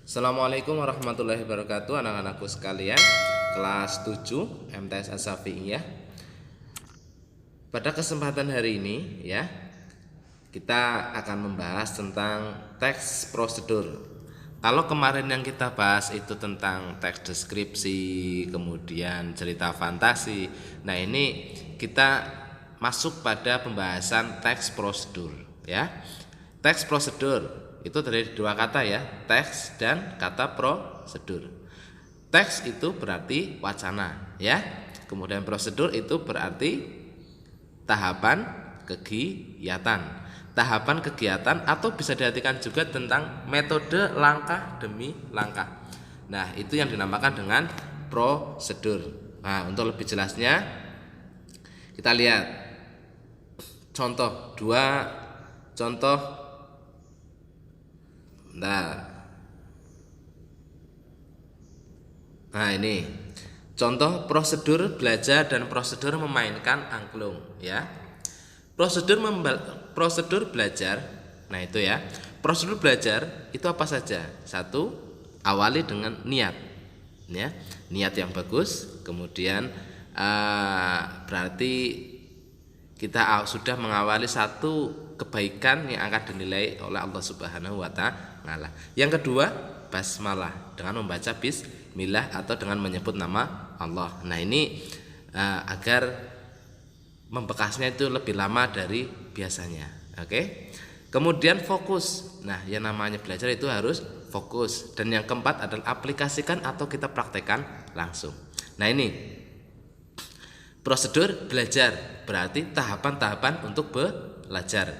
Assalamualaikum warahmatullahi wabarakatuh, anak-anakku sekalian, kelas 7 MTS As-Syafi'iyah. Pada kesempatan hari ini ya, kita akan membahas tentang teks prosedur. Kalau kemarin yang kita bahas itu tentang teks deskripsi, kemudian cerita fantasi. Nah, ini kita masuk pada pembahasan teks prosedur ya. Teks prosedur itu dari dua kata ya, teks dan kata prosedur. Teks itu berarti wacana ya. Kemudian prosedur itu berarti tahapan kegiatan. Tahapan kegiatan atau bisa diartikan juga tentang metode langkah demi langkah. Nah, itu yang dinamakan dengan prosedur. Nah, untuk lebih jelasnya kita lihat contoh, dua contoh. Nah, ini contoh prosedur belajar dan prosedur memainkan angklung ya. Prosedur belajar. Nah, itu ya. Prosedur belajar itu apa saja? Satu, awali dengan niat. Ya, niat yang bagus. Kemudian berarti kita sudah mengawali satu kebaikan yang akan dinilai oleh Allah Subhanahu wa taala. Yang kedua, basmalah dengan membaca bismillah atau dengan menyebut nama Allah. Nah, ini agar membekasnya itu lebih lama dari biasanya. Oke. Kemudian fokus. Nah, yang namanya belajar itu harus fokus. Dan yang keempat adalah aplikasikan atau kita praktekkan langsung. Nah, ini prosedur belajar berarti tahapan-tahapan untuk belajar.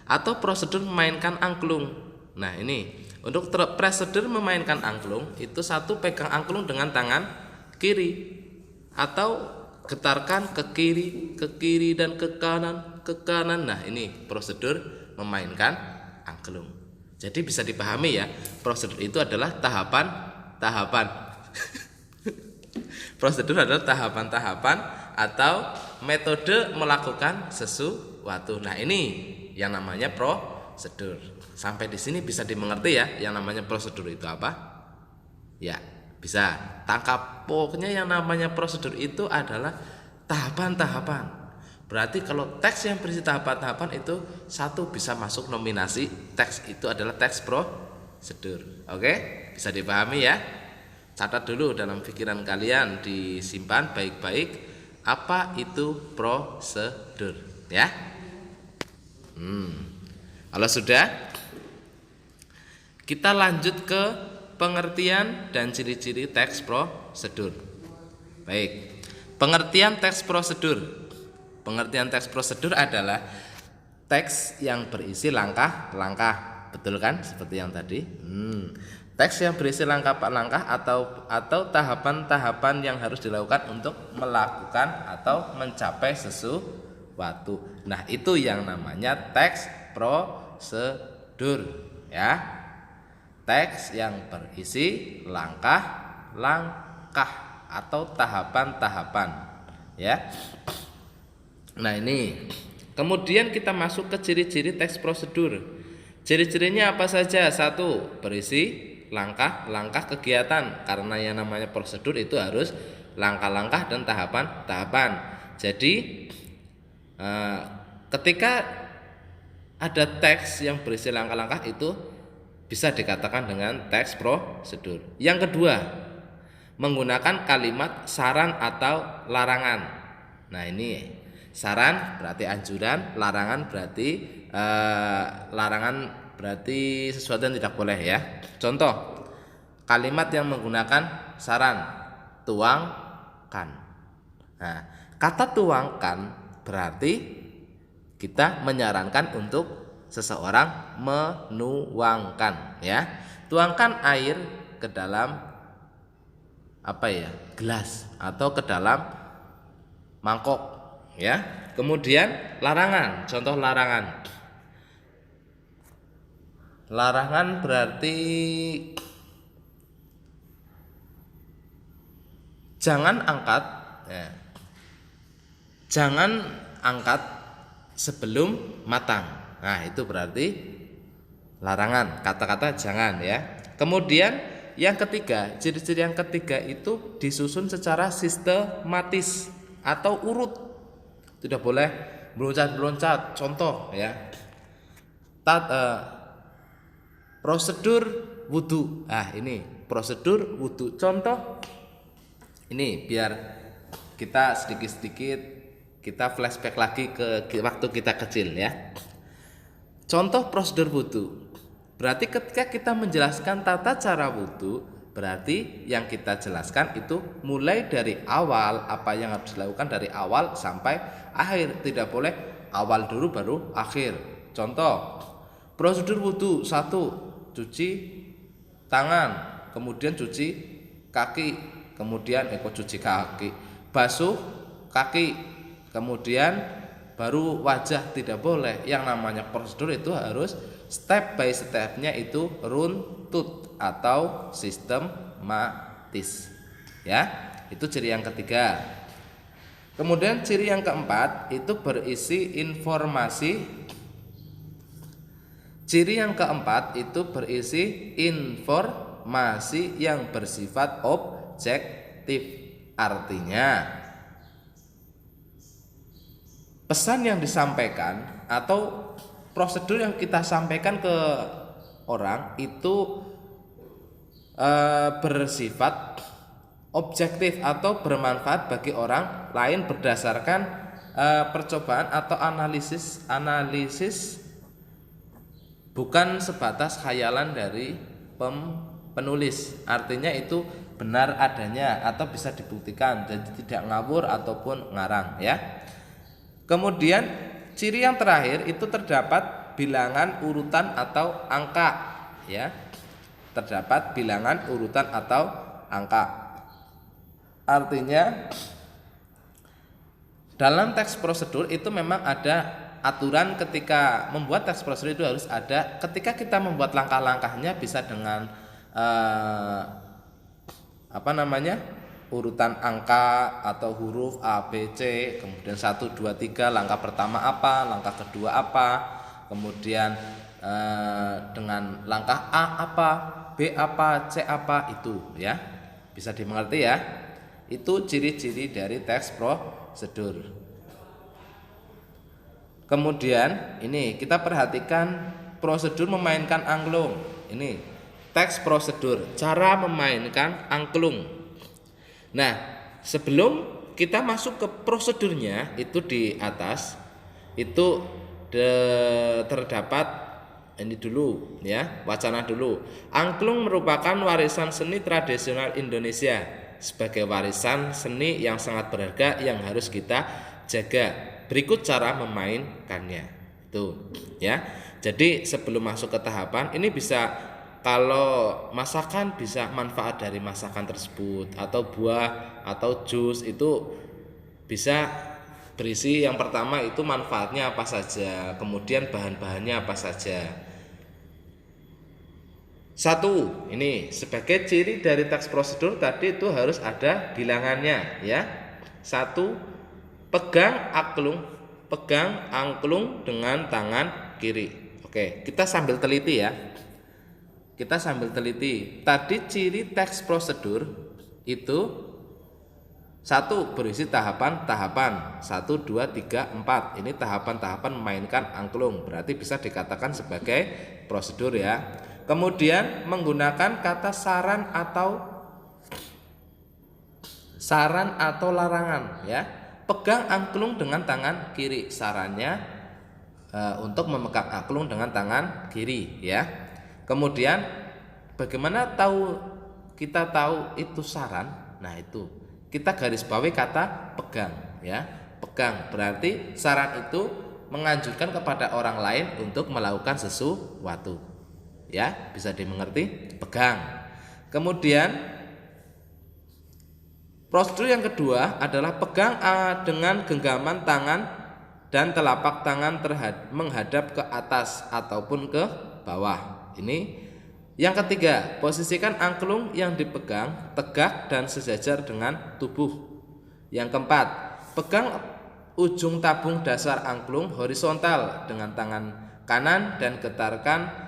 Atau prosedur memainkan angklung. Nah, ini untuk prosedur memainkan angklung itu satu, pegang angklung dengan tangan kiri atau getarkan ke kiri dan ke kanan. Nah, ini prosedur memainkan angklung. Jadi bisa dipahami ya, prosedur itu adalah tahapan-tahapan. Prosedur adalah tahapan-tahapan atau metode melakukan sesuatu. Nah, ini yang namanya prosedur. Sampai di sini bisa dimengerti ya, yang namanya prosedur itu apa? Ya, bisa tangkap. Pokoknya yang namanya prosedur itu adalah tahapan-tahapan. Berarti kalau teks yang berisi tahapan-tahapan itu satu bisa masuk nominasi teks itu adalah teks prosedur. Oke? Bisa dipahami ya? Catat dulu dalam pikiran kalian, disimpan baik-baik apa itu prosedur ya. Kalau sudah, kita lanjut ke pengertian dan ciri-ciri teks prosedur. Baik, pengertian teks prosedur. Pengertian teks prosedur adalah teks yang berisi langkah-langkah. Betul kan? Seperti yang tadi. Teks yang berisi langkah-langkah atau tahapan-tahapan yang harus dilakukan untuk melakukan atau mencapai sesuatu. Nah, itu yang namanya teks prosedur ya. Teks yang berisi langkah-langkah atau tahapan-tahapan ya. Nah, ini kemudian kita masuk ke ciri-ciri teks prosedur. Ciri-cirinya apa saja? Satu, berisi langkah-langkah kegiatan, karena yang namanya prosedur itu harus langkah-langkah dan tahapan-tahapan. Jadi ketika ada teks yang berisi langkah-langkah itu bisa dikatakan dengan teks prosedur. Yang kedua, menggunakan kalimat saran atau larangan. Nah, ini saran berarti anjuran, larangan berarti sesuatu yang tidak boleh ya. Contoh, kalimat yang menggunakan saran, tuangkan. Nah, kata tuangkan berarti kita menyarankan untuk seseorang menuangkan ya. Tuangkan air ke dalam gelas atau ke dalam mangkok ya. Kemudian larangan, contoh larangan. Larangan berarti jangan angkat ya. Jangan angkat sebelum matang. Nah, itu berarti larangan, kata-kata jangan ya. Kemudian Yang ketiga, ciri-ciri yang ketiga itu disusun secara sistematis atau urut. Tidak boleh meloncat-meloncat. Contoh ya. Prosedur wudhu. Ini prosedur wudhu. Contoh ini biar kita sedikit-sedikit kita flashback lagi ke waktu kita kecil ya. Contoh prosedur wudhu. Berarti ketika kita menjelaskan tata cara wudhu, berarti yang kita jelaskan itu mulai dari awal, apa yang harus dilakukan dari awal sampai akhir. Tidak boleh awal dulu baru akhir. Contoh prosedur wudhu 1, cuci tangan, kemudian cuci kaki, kemudian cuci kaki, basuh kaki, kemudian baru wajah. Tidak boleh. Yang namanya prosedur itu harus step by stepnya itu runtut atau sistematis ya. Itu ciri yang ketiga. Kemudian ciri yang keempat itu berisi informasi. Ciri yang keempat itu berisi informasi yang bersifat objektif. Artinya pesan yang disampaikan atau prosedur yang kita sampaikan ke orang itu bersifat objektif atau bermanfaat bagi orang lain berdasarkan percobaan atau analisis bukan sebatas khayalan dari penulis. Artinya itu benar adanya atau bisa dibuktikan, jadi tidak ngawur ataupun ngarang ya. Kemudian ciri yang terakhir itu terdapat bilangan urutan atau angka ya. Terdapat bilangan urutan atau angka. Artinya dalam teks prosedur itu memang ada aturan ketika membuat teks prosedur itu harus ada. Ketika kita membuat langkah-langkahnya bisa dengan urutan angka atau huruf A, B, C, kemudian 1, 2, 3, langkah pertama apa, langkah kedua apa, kemudian dengan langkah A apa, B apa, C apa, itu ya. Bisa dimengerti ya. Itu ciri-ciri dari teks prosedur. Kemudian ini kita perhatikan prosedur memainkan angklung. Ini teks prosedur, cara memainkan angklung. Nah, sebelum kita masuk ke prosedurnya, itu di atas itu terdapat ini dulu ya, wacana dulu. Angklung merupakan warisan seni tradisional Indonesia sebagai warisan seni yang sangat berharga yang harus kita jaga. Berikut cara memainkannya. Itu ya. Jadi sebelum masuk ke tahapan ini bisa, kalau masakan bisa manfaat dari masakan tersebut, atau buah atau jus itu bisa berisi yang pertama itu manfaatnya apa saja, kemudian bahan-bahannya apa saja. 1, ini sebagai ciri dari teks prosedur tadi itu harus ada bilangannya ya. 1, pegang angklung dengan tangan kiri. Oke, kita sambil teliti ya. Tadi ciri teks prosedur itu 1 berisi tahapan-tahapan 1, 2, 3, 4. Ini tahapan-tahapan memainkan angklung, berarti bisa dikatakan sebagai prosedur ya. Kemudian menggunakan kata saran atau larangan ya. Pegang angklung dengan tangan kiri. Sarannya untuk memegang angklung dengan tangan kiri ya. Kemudian bagaimana kita tahu itu saran? Nah, itu kita garis bawahi kata pegang ya. Pegang berarti saran itu menganjurkan kepada orang lain untuk melakukan sesuatu. Ya, bisa dimengerti? Pegang. Kemudian prosedur yang kedua adalah pegang dengan genggaman tangan dan telapak tangan menghadap ke atas ataupun ke bawah. Ini yang ketiga, posisikan angklung yang dipegang tegak dan sejajar dengan tubuh. Yang keempat, pegang ujung tabung dasar angklung horizontal dengan tangan kanan dan getarkan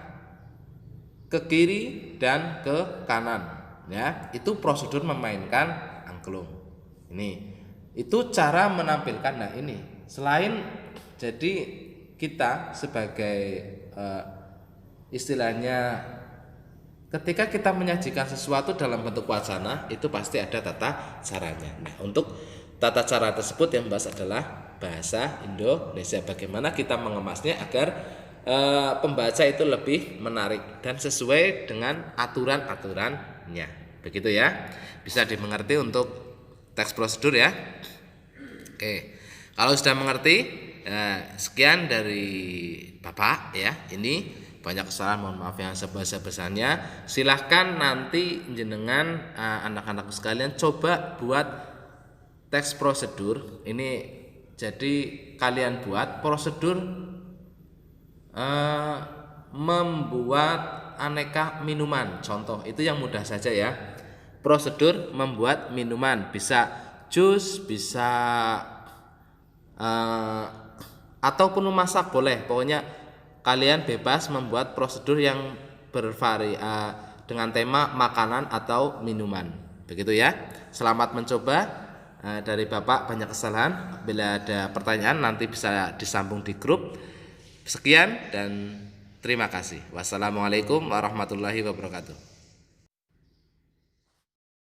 ke kiri dan ke kanan. ya. Itu prosedur memainkan angklung. Ini itu cara menampilkan. Nah, ini selain jadi kita sebagai istilahnya ketika kita menyajikan sesuatu dalam bentuk wacana, itu pasti ada tata caranya. Nah, untuk tata cara tersebut yang bahas adalah bahasa Indonesia. Bagaimana kita mengemasnya agar pembaca itu lebih menarik dan sesuai dengan aturan-aturannya. Begitu ya. Bisa dimengerti untuk teks prosedur ya. Oke. Kalau sudah mengerti, sekian dari Bapak ya. Ini banyak kesalahan, mohon maaf yang sebesar-besarnya. Silahkan nanti jenengan anak-anakku sekalian coba buat teks prosedur. Ini jadi kalian buat prosedur membuat aneka minuman. Contoh itu yang mudah saja ya. Prosedur membuat minuman, bisa jus, bisa ataupun memasak boleh. Pokoknya kalian bebas membuat prosedur yang dengan tema makanan atau minuman. Begitu ya. Selamat mencoba. Dari Bapak banyak kesalahan. Bila ada pertanyaan nanti bisa disambung di grup. Sekian dan terima kasih. Wassalamualaikum warahmatullahi wabarakatuh.